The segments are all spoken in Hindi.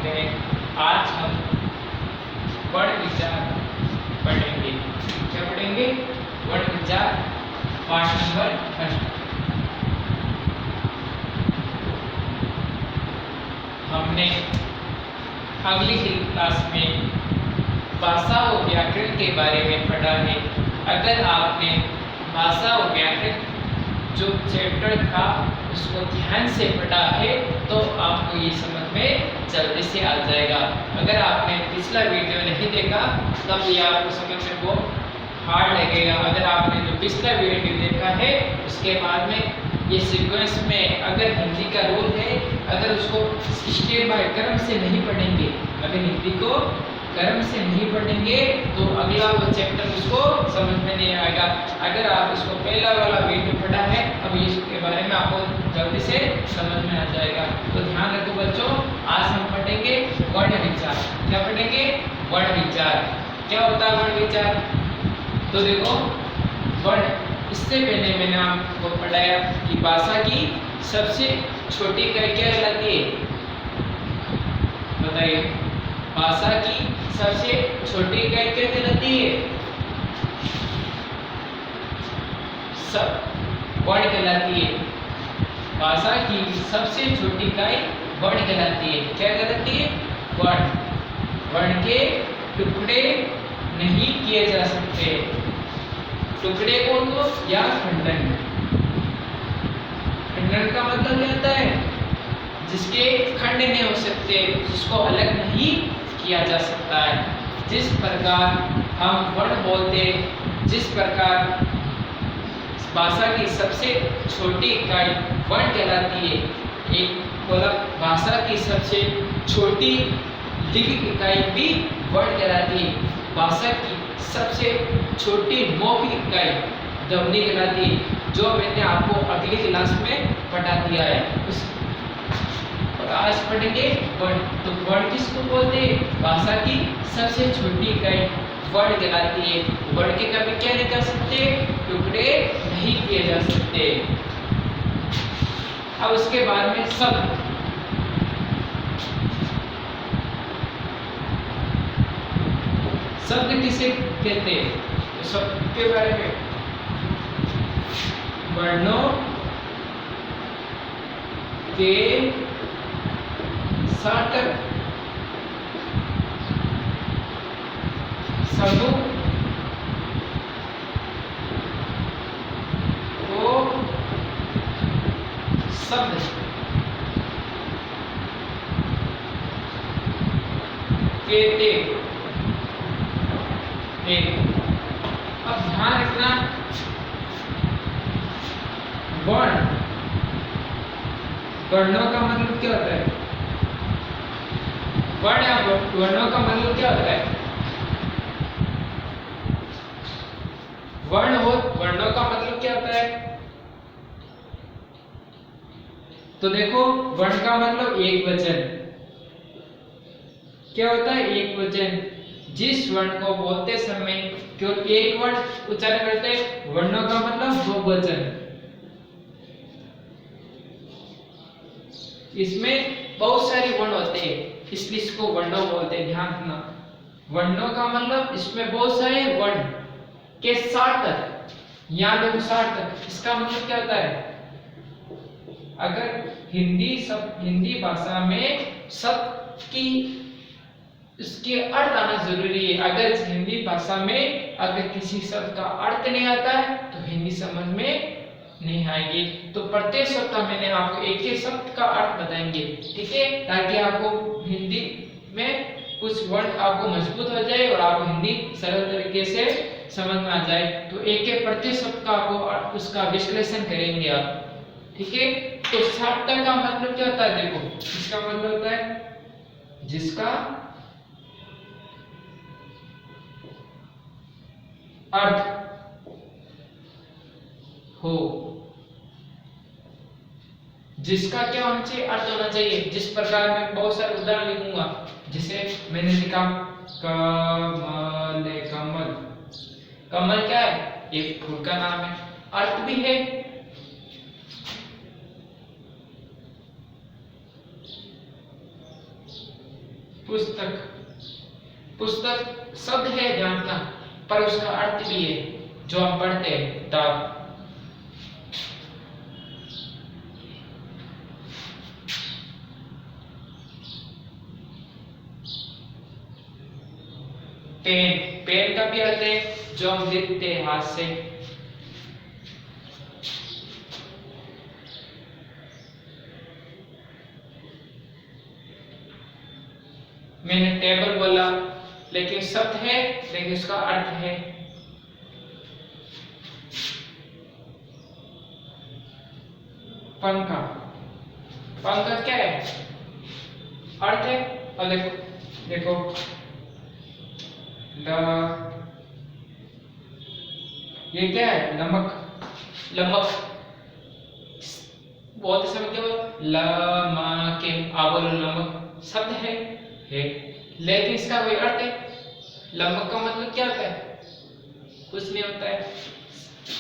में आज हम वर्ण विचार पढ़ेंगे। क्या पढ़ेंगे? वर्ण विचार पाठ नंबर 1। हमने अगली क्लास में भाषा और व्याकरण के बारे में पढ़ा है। अगर आपने भाषा और व्याकरण जो चैप्टर था उसको ध्यान से पढ़ा है तो आपको ये समझ में जल्दी से आ जाएगा। अगर आपने पिछला वीडियो नहीं देखा तब ये आपको समझ में बहुत हार्ड लगेगा। अगर आपने जो पिछला वीडियो देखा है उसके बाद में ये सीक्वेंस में अगर हिंदी का रूल है, अगर उसको स्टेप बाय क्रम से नहीं पढ़ेंगे, अगर हिंदी को क्रम से नहीं पढ़ेंगे तो अगला वो चैप्टर उसको समझ में नहीं आएगा। अगर आप इसको पहला वाला वीडियो पढ़ा है अब इसके बारे में आपको जल्दी से समझ में आ जाएगा। तो ध्यान रखो बच्चों, आज हम पढ़ेंगे वर्ण विचार। क्या पढ़ेंगे? वर्ण विचार। क्या होता है वर्ण विचार? तो देखो, वर्ण, इससे पहले मैंने आपको पढ़ाया कि भाषा की सबसे छोटी इकाई क्या कहलाती है? बताइए, भाषा की सबसे छोटी इकाई क्या कहलाती है? सब वर्ण कहलाती है। भाषा की सबसे छोटी इकाई वर्ण कहलाती है। क्या कहलाती है? वर्ण। वर्ण के टुकड़े नहीं किए जा सकते। टुकड़े कौन को? या खंडन। खंडन का मतलब क्या होता है? जिसके खंड नहीं हो सकते, जिसको अलग नहीं किया जा सकता है। जिस प्रकार हम वर्ण बोलते, जिस प्रकार भाषा की सबसे छोटी इकाई वर्ण कहलाती है, एक मतलब भाषा की सबसे छोटी लिखित इकाई भी वर्ण कहलाती है। भाषा की सबसे छोटी मौखिक इकाई ध्वनि कहलाती है, जो मैंने आपको अगली क्लास में पढ़ा दिया है। उस आज पढ़ेंगे वर्ण। तो वर्ण किसको बोलते हैं? भाषा की सबसे छोटी इकाई वर्ण कहलाती है। वर्ण के कभी क्या नहीं कर सकते? टुकड़े नहीं किए जा सकते। अब उसके बाद में शब्द। शब्द किसे कहते हैं? तो शब्द के बारे में वर्णों के सार्थक समूह को शब्द कहते हैं। अब ध्यान रखना, वर्ण, वर्णों का मतलब क्या होता है? वर्ण या वर्णों का मतलब क्या होता है? वर्ण हो, वर्णों का मतलब क्या होता है? तो देखो, वर्ण का मतलब एक वचन। क्या होता है? एक वचन। जिस वर्ण को बोलते समय केवल एक वर्ण उच्चारण करते हैं, वर्णों का मतलब दो वचन। इसमें बहुत सारे वर्ण होते हैं, इसलिए इसको वर्णों बोलते हैं। ध्यान रखना, वर्णों का मतलब इसमें बहुत सारे वर्ण के सार्थक। यहाँ देखो, सार्थक, इसका मतलब क्या होता है? अगर हिंदी भाषा में शब्द की इसके अर्थ आना जरूरी है। अगर हिंदी भाषा में अगर किसी शब्द का अर्थ नहीं आता है तो हिंदी समझ में नहीं आएगी। तो प्रत्येक शब्द का मैंने आपको एक एक शब्द का अर्थ बताएंगे, ठीक है, ताकि आपको हिंदी में कुछ वर्ड आपको मजबूत हो जाए और आपको हिंदी सरल तरीके से समझ में आ जाए। तो एक एक प्रत्येक शब्द का आपको उसका विश्लेषण करेंगे आप, ठीक है। तो सार्थक का मतलब क्या होता है? देखो, इसका मतलब होता है जिसका अर्थ हो, जिसका क्या होना चाहिए? अर्थ होना चाहिए। जिस प्रकार मैं बहुत सारे उदाहरण लिखूंगा, जिसे मैंने लिखा कमल। कमल, कमल क्या है? एक फूल का नाम है, अर्थ भी है। पुस्तक, पुस्तक शब्द है जानना, पर उसका अर्थ भी है जो हम पढ़ते हैं किताब। पेन, पेन का भी अर्थ है जो हम लिखते हैं हाथ से। मैंने टेबल बोला, लेकिन शब्द है लेकिन उसका अर्थ है। पंखा, पंखा क्या है? अर्थ है। और देखो ये क्या है? नमक, लमक। बहुत समय केवल लमके आवल नमक शब्द है, लेकिन इसका कोई अर्थ है? लमक का मतलब क्या होता है? कुछ नहीं होता है।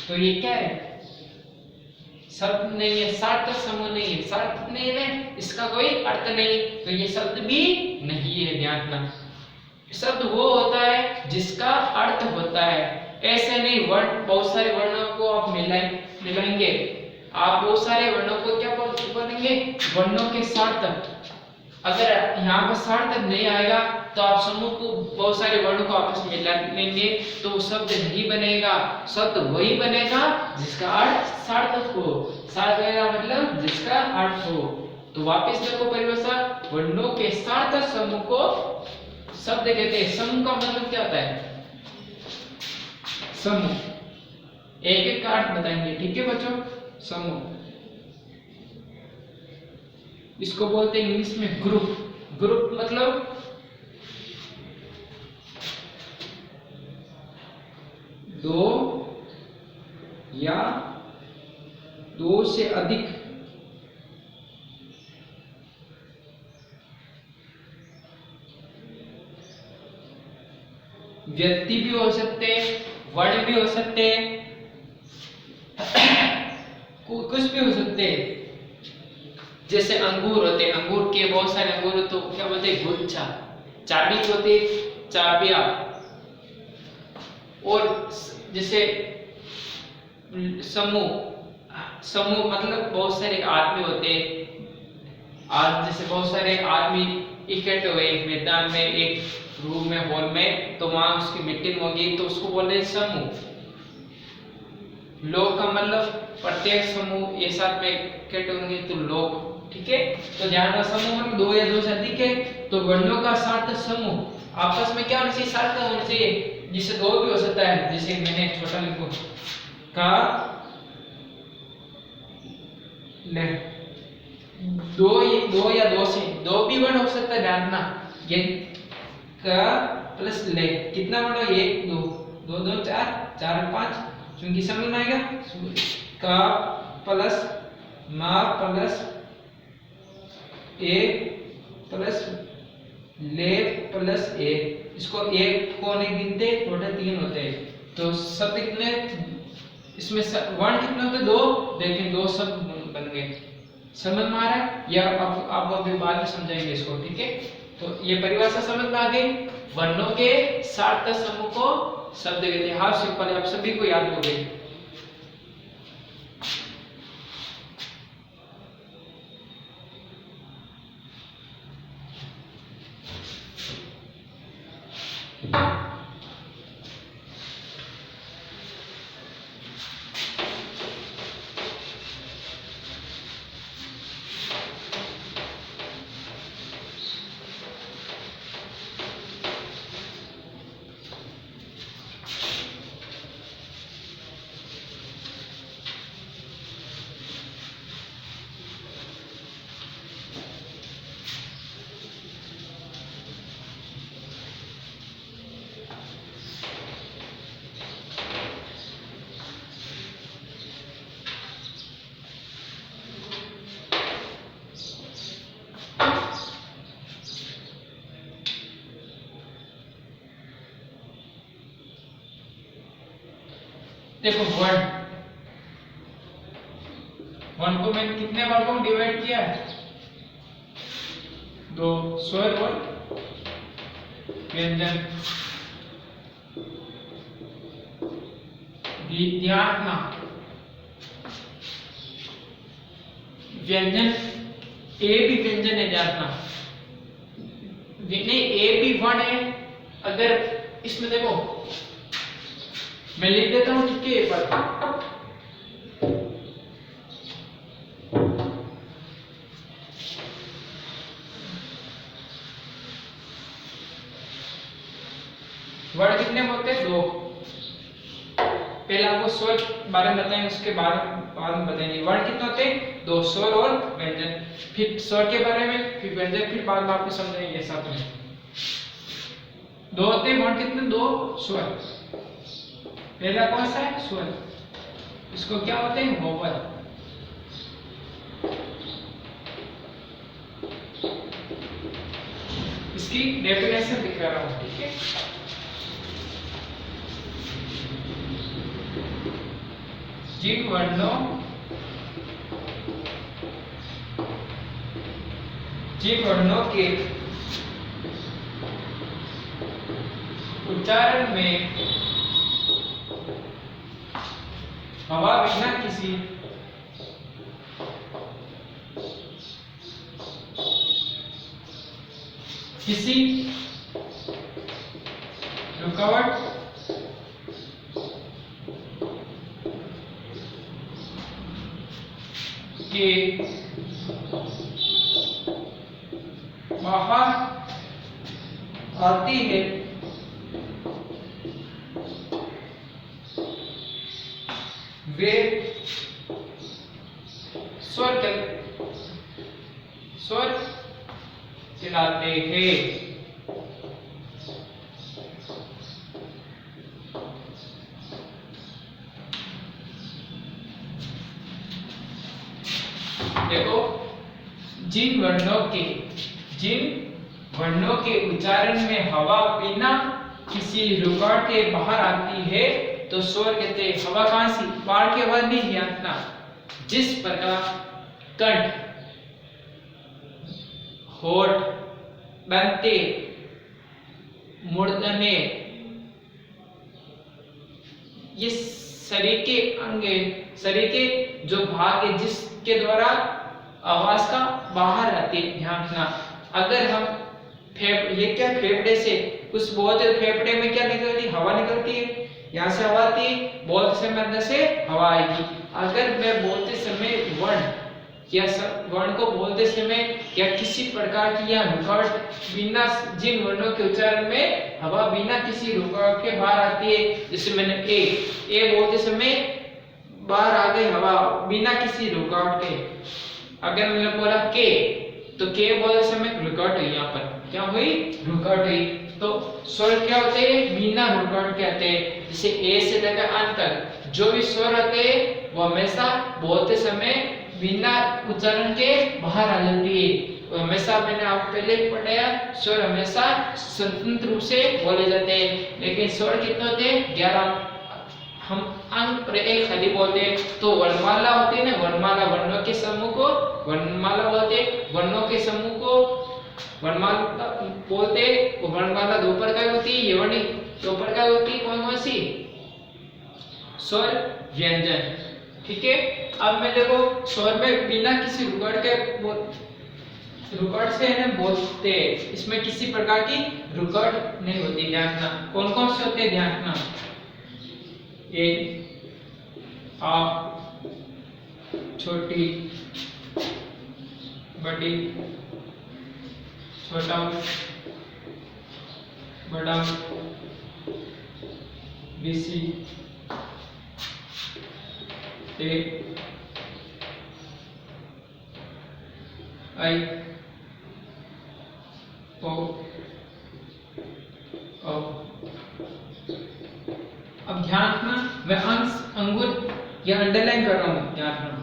तो ये क्या है? शब्द नहीं है, सार्थक समूह नहीं है, सार्थक नहीं है, इसका कोई अर्थ नहीं, तो ये शब्द भी नहीं है। ध्यान रखना, शब्द वो होता है जिसका अर्थ होता है। ऐसे नहीं वर्ण, बहुत सारे वर्णों को आप मिलाएंगे, आप बहुत सारे वर्णों को क्या बोलेंगे? वर्णों के सार्थक। अगर यहाँ पर सार्थक नहीं आएगा तो आप समूह को बहुत सारे वर्णों को आपस में मिला लेंगे तो वो शब्द नहीं बनेगा। शब्द वही बनेगा जिसका अर्थ सार्थक हो। सार्थक का मतलब जिसका अर्थ हो। तो वापस देखो परिभाषा, वर्णों के सार्थक समूह को शब्द कहते हैं। समूह का मतलब क्या होता है? समूह, एक एक का अर्थ बताएंगे, ठीक है बच्चों। समूह इसको बोलते हैं इंग्लिश में ग्रुप। ग्रुप मतलब दो या दो से अधिक व्यक्ति भी हो सकते हैं, वर्ण भी हो सकते हैं, कुछ भी हो सकते हैं। जैसे अंगूर होते हैं, अंगूर के बहुत सारे अंगूर तो क्या बोलते हैं? गुच्छा। चाबी होती है, चाबियां। और जैसे समूह, समूह मतलब बहुत सारे आदमी होते हैं। आज जैसे बहुत सारे आदमी इकट्ठे हुए एक मैदान में, एक रूम में, हॉल में, तो वहां उसकी मीटिंग होगी तो उसको बोलते हैं समूह। लोग का मतलब प्रत्येक समूह ये साथ में इकट्ठे होंगे तो लोग, ठीक है। तो ध्यान रखना, समूह मतलब दो या दो से अधिक है। तो वर्णों का सार्थक समूह आपस में क्या होना चाहिए? सार्थक होना चाहिए, जिससे दो भी हो सकता है। जैसे मैंने छोटा लिखो का ले, दो या दो से, दो भी वर्ण हो सकता है। ध्यान रखना, ये का प्लस ले कितना वर्ण हो? एक, दो, दो दो चार, चार पांच, क्योंकि समझ में आएगा। का प्लस मा प्लस ए प्लस ले प्लस ए, इसको एक को नहीं गिनते, टोटल तीन होते हैं। तो शब्द कितने इसमें वर्ण कितने होते? दो, लेकिन दो शब्द बन गए। समझ में आ रहा है? या आप अभी बाद में समझाएंगे इसको, ठीक है। तो ये परिभाषा समझ में आ गई। वर्णों के सार्थक समूह को शब्द कहते हैं। हाफ सिंपल, आप सभी को याद हो गए। देखो वर्ण, वर्ण को मैंने कितने भागों में डिवाइड किया है? दो, स्वर वर्ण व्यंजन। ध्यान रखना व्यंजन ए भी व्यंजन है, ध्यान रखना नहीं ए भी वन है। अगर इसमें देखो मैं लिख देता हूं ठीक है पर वर्ड कितने होते हैं? दो। पहले आपको स्वर बारे में बताएंगे, उसके बाद में बताएंगे वर्ड कितने होते हैं? दो, स्वर और व्यंजन। फिर स्वर के बारे में, फिर व्यंजन, फिर बाद में आपको समझाएंगे साथ में। दो होते हैं वर्ड कितने? दो। स्वर पहला कौन सा है? स्वर। इसको क्या होते हैं? वोवल। इसकी डेफिनेशन दिख रहा हूं, ठीक है। जिन वर्णों के उच्चारण में हवा बिना किसी रुकावट के बाहर आती है, वे स्वर कहलाते हैं। देखो जिन वर्णों के उच्चारण में हवा बिना किसी रुकावट के बाहर आती है तो स्वर कहते हैं। हवा कहां से? बाहर के बाहर नहीं आना। जिस प्रकार कंठ, होठ, दंते, मूर्धन्य ये शरीर के अंग, शरीर के जो भाग है जिसके द्वारा आवाज का बाहर आती है। ध्यान रखना अगर हम ये क्या फेफड़े से कुछ बोलते तो फेफड़े में क्या निकलती? हवा निकलती है। यहाँ से हवा आती है, बोलते समय अंदर से हवा आएगी। अगर मैं बोलते समय वर्ण को बोलते समय या किसी प्रकार की या रुकावट बिना, जिन वर्णों के उच्चारण में हवा बिना किसी रुकावट के बाहर आती है, जैसे मैंने ए बोलते समय बाहर आ गई हवा बिना किसी रुकावट के। अगर मैंने बोला के तो के बोलते समय रुकावट हुई, यहाँ पर क्या हुई? रुकावट हुई। तो स्वर क्या होते हैं? बिना रुकावट के आते हैं। जैसे ए से लेकर अंत तक जो भी स्वर होते हैं वो हमेशा बोलते समय बिना उच्चारण के बाहर आ जाती है। हमेशा मैंने आपको पहले पढ़ाया स्वर हमेशा स्वतंत्र रूप से बोले जाते हैं। लेकिन स्वर कितने होते हैं? 11। हम अंक पर एक खाली बोलते हैं तो वर्णमाला होती है ना, वर्णमाला वर्णों के समूह को वर्णमाला बोलते हैं। वर्णों के समूह को वर्णमाला बोलते हैं। वर्णमाला दो प्रकार होती है, यवनी दो प्रकार होती है। कौन कौन सी? स्वर, व्यंजन, ठीक है। अब मैं देखो स्वर में बिना किसी रुकावट से है बोलते हैं, इसमें किसी प्रकार की रुकावट नहीं होती। ध्यान रखना कौन कौन से होते हैं? ध्यान रखना ए, आ, छोटी, बड़ी, छोटा, बड़ा, बीसी, ए, आई, ओ, अब ध्यान रखना मैं अंगुल या अंडरलाइन कर रहा हूं। ध्यान रखना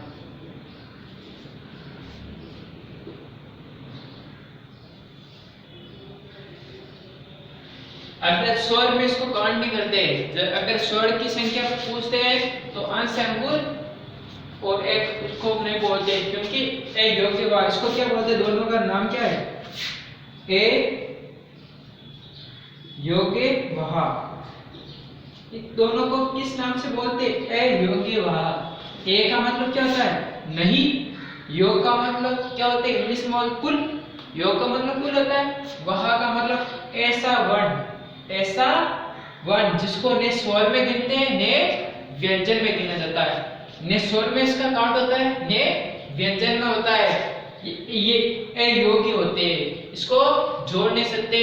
अगर स्वर में इसको काउंट नहीं करते, अगर स्वर की संख्या पूछते हैं तो अंश अंगुल और एक इसको नहीं बोलते, क्योंकि एक योग के बाद इसको क्या बोलते हैं? दोनों का नाम क्या है? ए योग्य वह। इन दोनों को किस नाम से बोलते हैं? अयोग्य वह। ए का मतलब क्या होता है? नहीं। योग का मतलब क्या होता है? इंग्लिश में कुल। योग का मतलब कुल होता है। वह का मतलब ऐसा वर्ण, ऐसा वर्ण जिसको ने स्वर में गिनते हैं, ने व्यंजन में गिना जाता है। ने स्वर में इसका काउंट होता है, ने व्यंजन में होता है। ये अयोग्य होते हैं। इसको जोड़ नहीं सकते,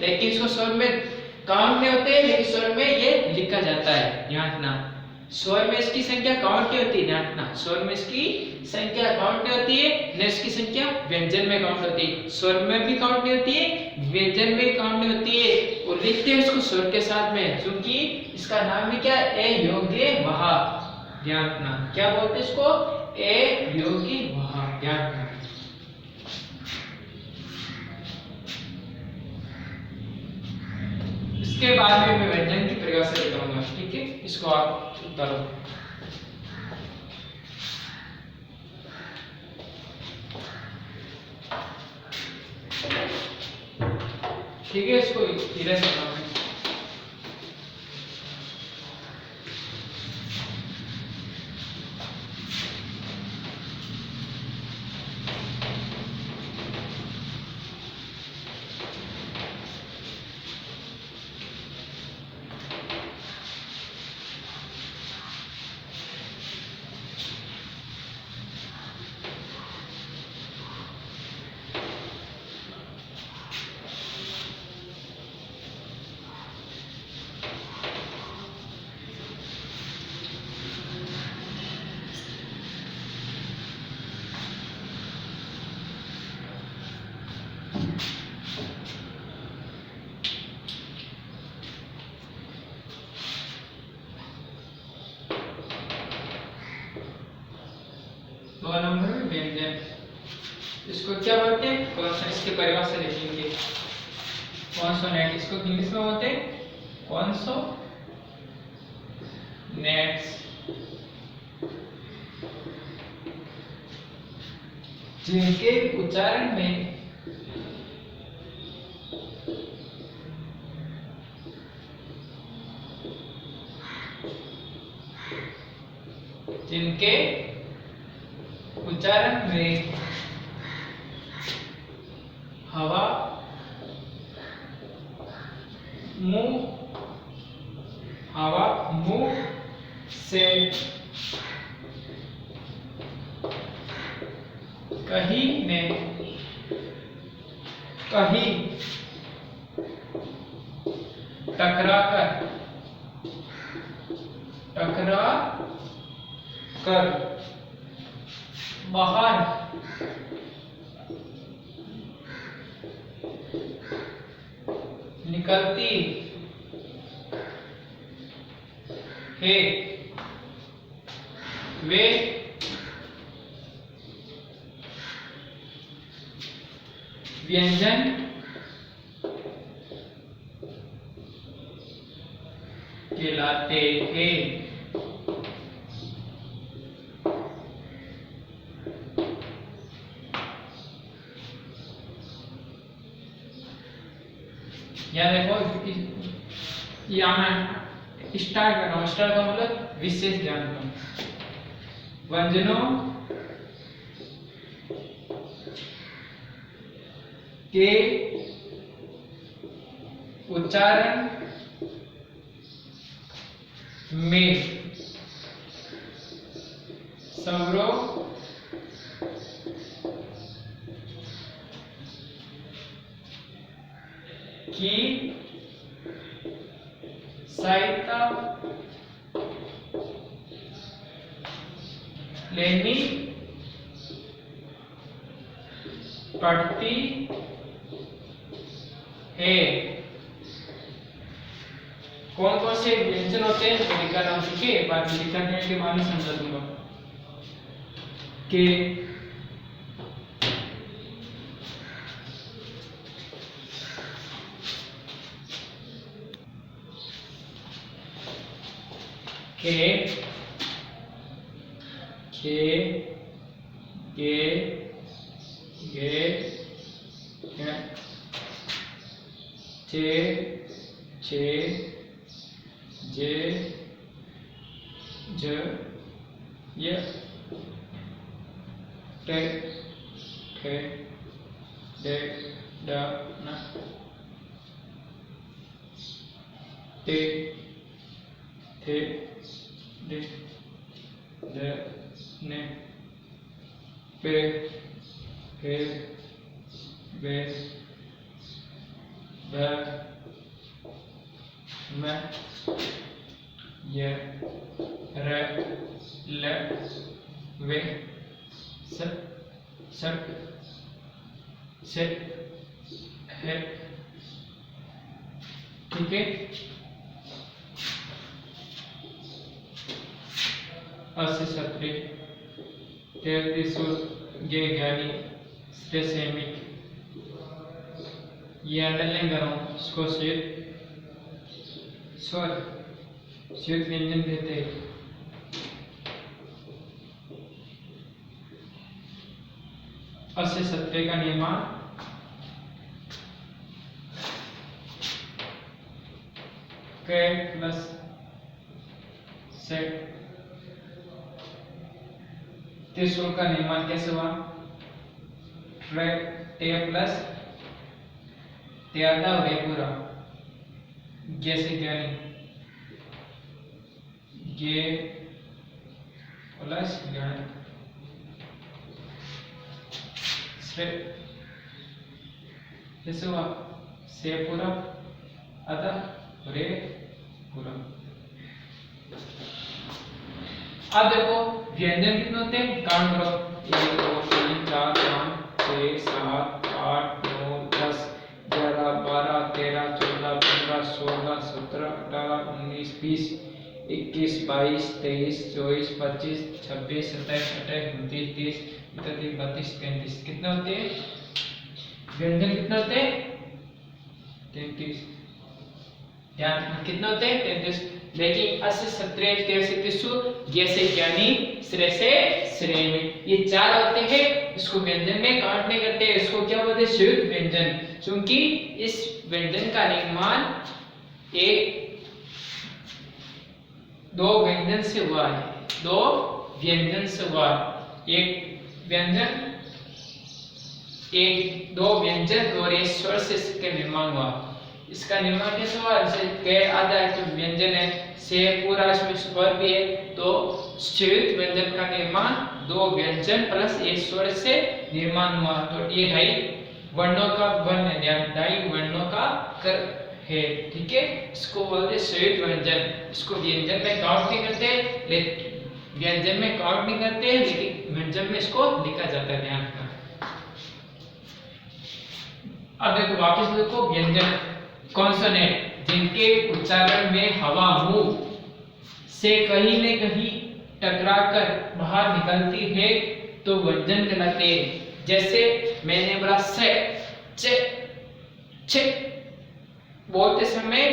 लेकिन इसको स्वर में काउंट नहीं होते, लेकिन स्वर में ये लिखा जाता है। ध्यान रखना, स्वर में इसकी संख्या काउंट नहीं होती। ध्यान रखना, स्वर में इसकी संख्या काउंट नहीं होती है, न इसकी संख्या व्यंजन में काउंट होती है। स्वर में भी काउंट नहीं होती है, व्यंजन में काउंट नहीं होती है। और लिखते हैं इसको स्वर के साथ में, क्योंकि इसका नाम भी क्या है? अयोग्य वह। ध्यान रखना, क्या बोलते हैं इसको? अयोग्य वह। ध्यान रखना। इसके बाद में मैं व्यंजन की परिभाषा बताऊंगा। ठीक है, इसको आप उतारो। ठीक है, इसको धीरे से बताऊंगा। दो नंबर में व्यंजन, इसको क्या बोलते हैं? कॉन्सोनेंट। इसकी परिभाषा लिखेंगे। कॉन्सोनेंट, इसको इंग्लिश में बोलते हैं कॉन्सोनेंट्स। जिनके उच्चारण में हवा मुंह से कहीं टकरा कर बाहर निकलती है, वे व्यंजन कहलाते हैं। यहाँ देखो, यहाँ मैं स्टार्ट कर रहा हूँ। स्टार्ट का मतलब विशेष ध्यान रखना। व्यंजनों के उच्चारण में स्वरों की सहायता लेनी पड़ती है। कौन कौन से व्यंजन होते हैं तो लिखा नाम सीखे, बाद में लिखने के बाद में समझा दूंगा। के गे चे छे जे ज य टे ठे डे ड न ते थे दे द ने पे फे वे ब म य र ल वे स सट से है। ठीक है, अस्सी सत्रे तैतीस गे ज्ञानी सेमिक ये अंडरलाइन करो इसको स्वर व्यंजन कहते हैं। अस्सी सत्रे का निर्माण के प्लस सेट त्रिशूल का निर्माण कैसे हुआ? टे प्लस त्यादा और पूरा जैसे ज्ञानी गे प्लस ज्ञानी कैसे हुआ? से पूरा अतः रे पूरा। अब देखो व्यंजन कितने होते हैं, काउंट करो 1 2 3 4 5 6 7 8 9 10 11 12 13 14 15 16 17 18 19 20 21 22 23 24 25 26 27 28 29 30 31 32 33 कितने होते हैं व्यंजन? कितने होते हैं? 33। ध्यान कितने होते हैं? 33। लेकिन 80 70 83 33 जैसे ज्ञानी श्रेय से श्रेय में ये चार होते हैं, इसको व्यंजन में काउंट नहीं करते, इसको क्या बोलते हैं? संयुक्त व्यंजन। क्योंकि इस व्यंजन का निर्माण दो व्यंजन से हुआ है, दो व्यंजन से हुआ। एक व्यंजन दो व्यंजन और एक स्वर से इसका निर्माण हुआ। इसका निर्माण कैसे हुआ? जैसे के आधा है तो व्यंजन है, से पूरा इसमें स्वर भी है, तो संयुक्त व्यंजन का निर्माण दो व्यंजन प्लस एक स्वर से निर्माण हुआ। तो ये ढाई वर्णों का वर्ण है, ढाई वर्णों का कर है। ठीक है, इसको बोलते हैं संयुक्त व्यंजन। इसको व्यंजन में काउंट नहीं करते, लेकिन व्यंजन में काउंट नहीं करते, लेकिन व्यंजन में इसको लिखा जाता है। ध्यान रखना। अब देखो वापस देखो व्यंजन कॉन्सोनेंट जिनके उच्चारण में हवा मुंह से कहीं न कहीं टकराकर बाहर निकलती है तो व्यंजन कहलाते हैं। जैसे मैंने बोला से, चे, छे बोलते समय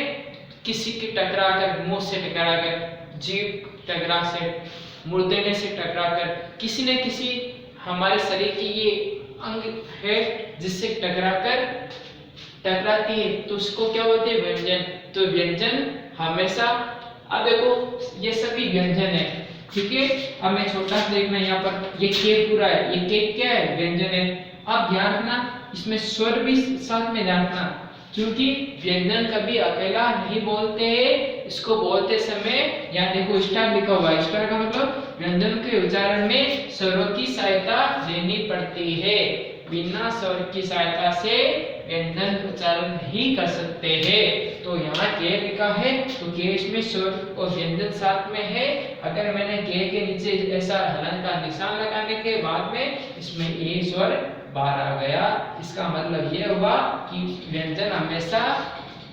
किसी के टकराकर, मुंह से टकराकर, जीभ टकरा से, मुर्दे से टकराकर, किसी न किसी हमारे शरीर की ये अंग है जिससे टकराती है, तो उसको क्या बोलते हैं? व्यंजन। तो व्यंजन हमेशा, अब देखो ये सभी व्यंजन है। ठीक है, अब मैं छोटा सा देखना यहाँ पर, ये के पूरा है, ये के क्या है? व्यंजन है। अब ध्यान रखना इसमें स्वर भी साथ में ध्यान रखना, क्योंकि व्यंजन कभी अकेला नहीं बोलते हैं, इसको बोलते समय यहाँ देखो स्टार लिखा हुआ है। स्टार का मतलब व्यंजन के उच्चारण में स्वरों की सहायता लेनी पड़ती है, बिना स्वर की सहायता से व्यंजन उच्चारण नहीं कर सकते हैं। तो यहाँ के लिखा है तो के इसमें स्वर और व्यंजन साथ में है। अगर मैंने के नीचे ऐसा हलन का निशान लगाने के बाद में इसमें ए स्वर बाहर आ गया, इसका मतलब ये हुआ कि व्यंजन हमेशा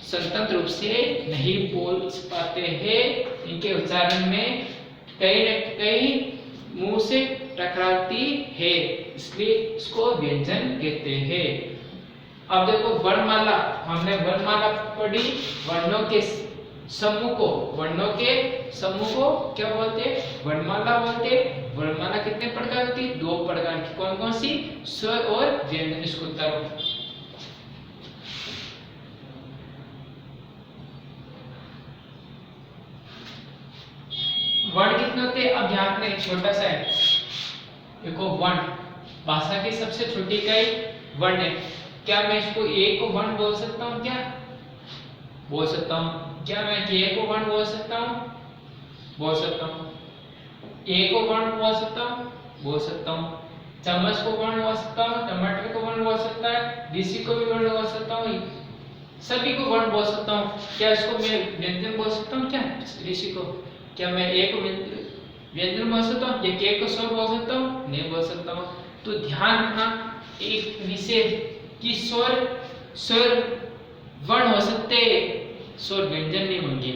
स्वतंत्र रूप से नहीं बोल पाते हैं, इनके उच्चारण में कहीं न कहीं मुंह से टकराती है, इसलिए इसको व्यंजन कहते हैं। अब देखो वर्णमाला, हमने वर्णमाला पढ़ी, वर्णों के समूह को क्या बोलते हैं? वर्णमाला बोलते हैं। वर्णमाला कितने प्रकार होती है? 2 प्रकार की। कौन कौन सी? स्वर और व्यंजन। इसको उतारो। में छोटा सा है, देखो वर्ण, भाषा की सबसे छोटी इकाई वर्ण है। क्या मैं इसको ए को वर्ण बोल सकता हूँ? क्या बोल सकता हूँ? क्या मैं के को वर्ण बोल सकता हूँ? बोल सकता हूँ। ए को वर्ण बोल सकता हूँ? बोल सकता हूँ। चम्मच को वर्ण बोल सकता हूँ, टमाटर को वर्ण बोल सकता है, डीसी को भी वर्ण बोल सकता हूँ, सभी को वर्ण बोल सकता हूँ। क्या इसको मैं व्यंजन बोल सकता हूँ? क्या ऋषि को? क्या मैं ए को व्यंजन बोल सकता हूँ या के को स्वर बोल सकता हूँ? नहीं बोल सकता हूँ। तो ध्यान रखना एक विषय कि स्वर वर्ण हो सकते, स्वर व्यंजन नहीं होंगे।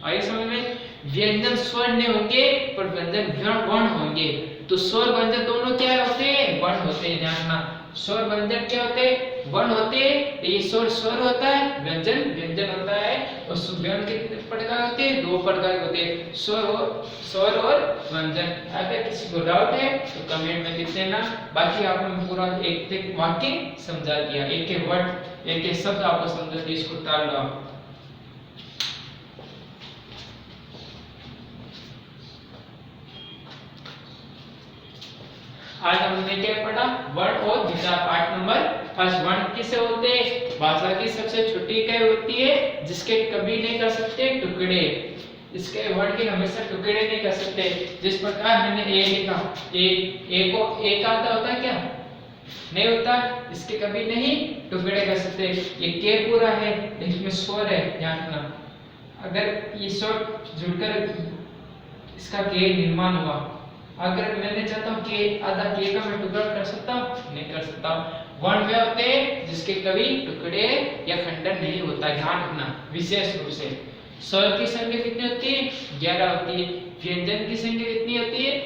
आइए समझ में, व्यंजन स्वर नहीं होंगे पर व्यंजन वर्ण होंगे। तो स्वर व्यंजन दोनों क्या होते हैं? वर्ण होते हैं। ध्यान रखना, स्वर व्यंजन क्या होते हैं? वर्ण होते हैं। ये स्वर होता है, व्यंजन व्यंजन होता है। और व्यंजन कितने प्रकार होते हैं? 2 प्रकार होते हैं, स्वर और व्यंजन। अगर किसी को डाउट है तो कमेंट में लिख देना। बाकी आपने पूरा एक वाक्य समझा दिया, एक वर्ड एक शब्द आपको समझा दिया, इसको टाल लो। आज हमने क्या पढ़ा? वर्ण और विचार। Part number first. वर्ण किसे होते हैं? भाषा की सबसे छोटी इकाई होती है जिसके कभी नहीं कर सकते टुकड़े। इसके वर्ण के हमेशा टुकड़े नहीं कर सकते। जिस प्रकार मैंने ए लिखा, ए को एक आधा होता है क्या? नहीं होता। इसके कभी नहीं टुकड़े कर सकते। ये के पूरा है, इसमें स्वर है, ध्यान रखना। अगर ये स्वर जुड़कर इसका के निर्माण हुआ, अगर मैंने चाहता हूँ कि आधा के का मैं टुकड़ा कर सकता हूँ? नहीं कर सकता। वर्ण वे होते हैं जिसके कभी टुकड़े या खंडन नहीं होता, ध्यान रखना विशेष रूप से। स्वर की संख्या कितनी होती है? 11 होती है। व्यंजन की संख्या कितनी होती है?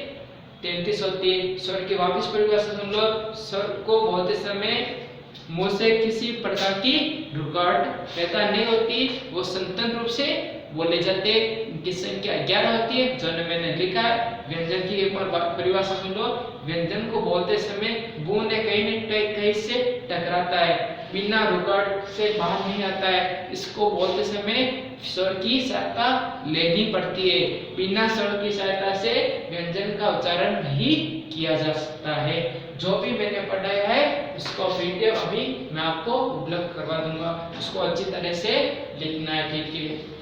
33 होती है। स्वर की वापस परिभाषा सुन लो। स्वर को बोलते समय मुंह से किसी प्रकार की रुकावट पैदा नहीं होती, वो स्वतंत्र रूप से बोले जाते हैं। इनकी संख्या 11 होती है, जो मैंने लिखा है। व्यंजन की एक बार परिभाषा सुन लो। व्यंजन को बोलते समय बूंद कहीं न कहीं से टकराता है, बिना रुकावट से बाहर नहीं आता है। इसको बोलते समय स्वर की सहायता लेनी पड़ती है। बिना स्वर की सहायता से व्यंजन का उच्चारण नहीं किया जा सकता है। जो भी मैंने पढ़ाया है उसको वीडियो अभी मैं आपको उपलब्ध करवा दूंगा, उसको अच्छी तरह से लिखना है, ठीक है।